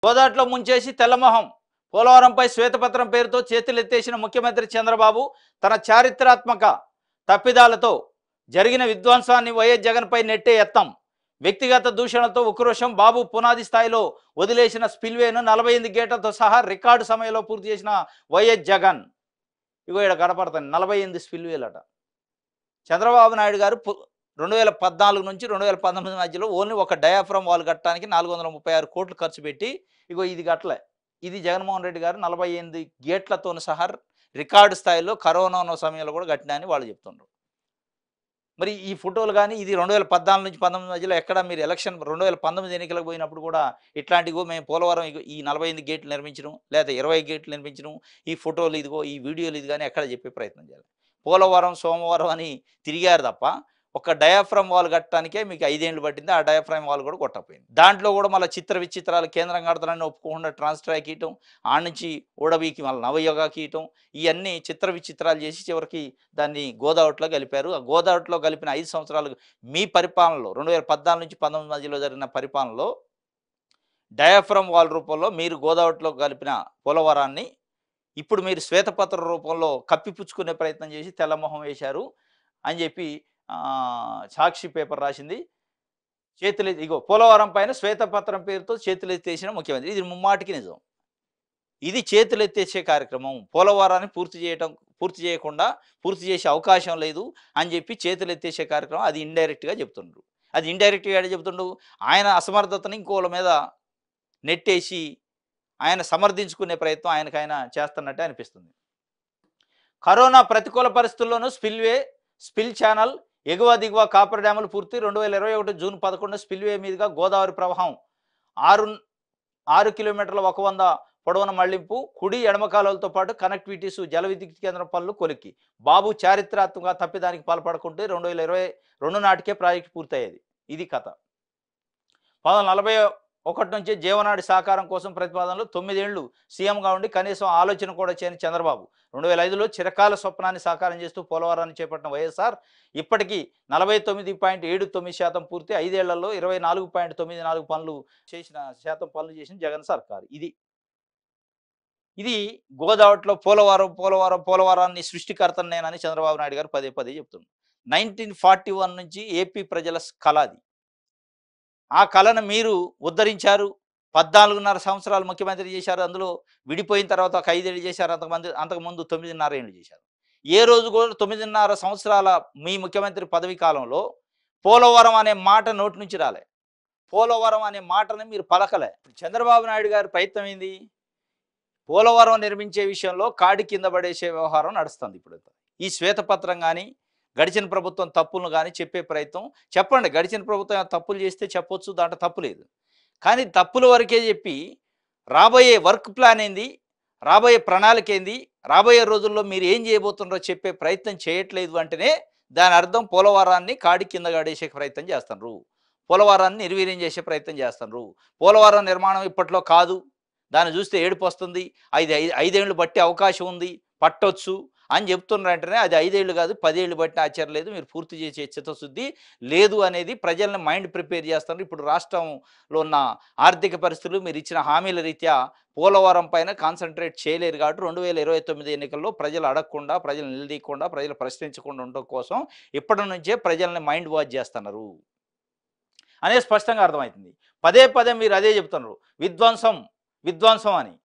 గోదాట్లో ముంచేసి తెల్లమొహం. పోలవరంపై శ్వేతపత్రం పేరుతో చేతులెత్తేసిన ముఖ్యమంత్రి చంద్రబాబు తన చారిత్రాత్మక తప్పిదాలతో జరిగిన విధ్వంసాన్ని వైఎస్ జగన్పై నెట్టే యత్నం. వ్యక్తిగత దూషణలతో ఉక్రోషం. బాబు పునాది స్థాయిలో వదిలేసిన స్పిల్వేను 48 గేట్లతో సహా రికార్డు సమయంలో పూర్తి చేసిన వైఎస్ జగన్. ఇగో ఇక్కడ కనపడతాను 48 స్పిల్వేలట. చంద్రబాబు నాయుడు గారు 2014 నుంచి 2019 మధ్యలో ఓన్లీ ఒక డయాఫ్రమ్ వాల్ కట్టడానికి 436 కోట్లు ఖర్చు పెట్టి ఇగో ఇది కట్టలే. ఇది జగన్మోహన్ రెడ్డి గారు 48 గేట్లతో సహా రికార్డు స్థాయిలో కరోనా సమయంలో కూడా కట్టినా అని వాళ్ళు చెప్తున్నారు. మరి ఈ ఫోటోలు కానీ ఇది 2014 నుంచి 19 మధ్యలో ఎక్కడ మీరు ఎలక్షన్ 2019 ఎన్నికలకు పోయినప్పుడు కూడా ఇట్లాంటిగో మేము పోలవరం ఈ 48 గేట్లు నిర్మించడం లేదా 20 గేట్లు నిర్మించడం ఈ ఫోటోలు ఇదిగో ఈ వీడియోలు ఇది కానీ ఎక్కడ చెప్పే ప్రయత్నం చేయాలి. పోలవరం సోమవారం అని తిరిగారు తప్ప ఒక డయాఫ్రమ్ వాల్ కట్టడానికే మీకు 5 ఏళ్ళు పట్టింది. ఆ డయాఫ్రమ్ వాల్ కూడా కొట్టపోయింది. దాంట్లో కూడా మళ్ళీ చిత్ర విచిత్రాలు కేంద్రం కడతానని ఒప్పుకోకుండా ట్రాన్స్ ట్రాక్ ఇయటం, ఆ నుంచి ఊడబీకి మళ్ళీ నవయోగాకి ఇయటం, ఇవన్నీ చిత్ర విచిత్రాలు చేసి చివరికి దాన్ని గోదావరిలో కలిపారు. ఆ గోదావరిలో కలిపిన 5 సంవత్సరాలు మీ పరిపాలనలో 2014 నుంచి 19 మధ్యలో జరిగిన పరిపాలనలో డయాఫ్రమ్ వాల్ రూపంలో మీరు గోదావరిలో కలిపిన పోలవరాన్ని ఇప్పుడు మీరు శ్వేతపత్ర రూపంలో కప్పిపుచ్చుకునే ప్రయత్నం చేసి తెల్లమొహం వేశారు అని చెప్పి సాక్షి పేపర్ రాసింది. ఇగో పోలవరం పైన శ్వేతపత్రం పేరుతో చేతులెత్తేసిన ముఖ్యమంత్రి. ఇది ముమ్మాటికి నిజం. ఇది చేతులెత్తేసే కార్యక్రమం. పోలవరాన్ని పూర్తి చేయకుండా పూర్తి చేసే అవకాశం లేదు అని చెప్పి చేతులెత్తేసే కార్యక్రమం. అది ఇండైరెక్ట్గా చెప్తుండ్రు. అది ఇండైరెక్ట్గా చెప్తుండ్రు. ఆయన అసమర్థతని ఇంకోళ్ళ మీద నెట్టేసి ఆయన సమర్థించుకునే ప్రయత్నం ఆయన చేస్తున్నట్టే అనిపిస్తుంది. కరోనా ప్రతికూల పరిస్థితుల్లోనూ స్పిల్ ఛానల్ ఎగువ దిగువ కాపర్ డ్యాములు పూర్తి. 2021 జూన్ 11 స్పిల్వే మీదుగా గోదావరి ప్రవాహం 6 కిలోమీటర్ల 100 పొడవున మళ్లింపు. కుడి ఎడమ కాలువలతో పాటు కనెక్టివిటీస్ జల విద్యుత్ కేంద్రం పనులు కొలిక్కి. బాబు చారిత్రాత్మక తప్పిదానికి పాల్పడకుంటే 2022 నాటికే ప్రాజెక్టు పూర్తయ్యేది. ఇది కథ. 1941 నుంచి జీవనాడి సాకారం కోసం ప్రతిపాదనలు 9 ఏళ్లు సీఎంగా ఉండి కనీసం ఆలోచన కూడా చేయని చంద్రబాబు 2005లో చిరకాల స్వప్నాన్ని సాకారం చేస్తూ పోలవరాన్ని చేపట్టిన వైఎస్ఆర్ ఇప్పటికీ 49.79% పూర్తి. 5 ఏళ్లలో 24.94 పనులు చేసిన జగన్ సర్కార్. ఇది గోదావరిలో పోలవరాన్ని సృష్టికర్తను నేనని చంద్రబాబు నాయుడు గారు పదే పదే చెప్తున్నారు. 1941 నుంచి ఏపీ ప్రజల కళ అది. ఆ కళను మీరు ఉద్ధరించారు. 14.5 సంవత్సరాలు ముఖ్యమంత్రి చేశారు. అందులో విడిపోయిన తర్వాత ఒక 5 ఏళ్ళు చేశారు. అంతకుముందు 9.5 ఏళ్ళు చేశారు. ఏ రోజు కూడా 9.5 సంవత్సరాల మీ ముఖ్యమంత్రి పదవి కాలంలో పోలవరం అనే మాట నోటి నుంచి రాలే. పోలవరం అనే మాటని మీరు పలకలే. చంద్రబాబు నాయుడు గారి ప్రయత్నం ఏంది? పోలవరం నిర్మించే విషయంలో కాడి కింద పడేసే వ్యవహారం నడుస్తుంది. ఇప్పుడు ఈ శ్వేతపత్రం కానీ గడిచిన ప్రభుత్వం తప్పులను కానీ చెప్పే ప్రయత్నం చెప్పండి. గడిచిన ప్రభుత్వం తప్పులు చేస్తే చెప్పొచ్చు, దాంట్లో తప్పు లేదు. కానీ తప్పుల వరకే చెప్పి రాబోయే వర్క్ ప్లాన్ ఏంది, రాబోయే ప్రణాళిక ఏంది, రాబోయే రోజుల్లో మీరు ఏం చేయబోతున్నారో చెప్పే ప్రయత్నం చేయట్లేదు అంటేనే దాని అర్థం పోలవరాన్ని కాడి కింద గడేసే ప్రయత్నం చేస్తున్నారు. పోలవరాన్ని నిర్వీర్యం చేసే ప్రయత్నం చేస్తున్నారు. పోలవరం నిర్మాణం ఇప్పట్లో కాదు, దాన్ని చూస్తే ఏడుపు వస్తుంది, 5 ఏళ్ళు బట్టి అవకాశం ఉంది, పట్టొచ్చు అని చెప్తున్నారంటేనే అది 5 ఏళ్ళు కాదు 10 ఏళ్ళు బట్టి ఆశ్చర్యం లేదు. మీరు పూర్తి చేసే చిత్తశుద్ధి లేదు అనేది ప్రజల్ని మైండ్ ప్రిపేర్ చేస్తున్నారు. ఇప్పుడు రాష్ట్రంలో ఉన్న ఆర్థిక పరిస్థితులు మీరు ఇచ్చిన హామీల రీత్యా పోలవరం పైన కాన్సన్ట్రేట్ చేయలేరు కాబట్టి 2029 ఎన్నికల్లో ప్రజలు అడగకుండా, ప్రజలు నిలదీయకుండా, ప్రజలు ప్రశ్నించకుండా ఉండడం కోసం ఇప్పటి నుంచే ప్రజల్ని మైండ్ వాష్ చేస్తున్నారు అనేది స్పష్టంగా అర్థమవుతుంది. పదే పదే మీరు అదే చెప్తున్నారు, విధ్వంసం అని.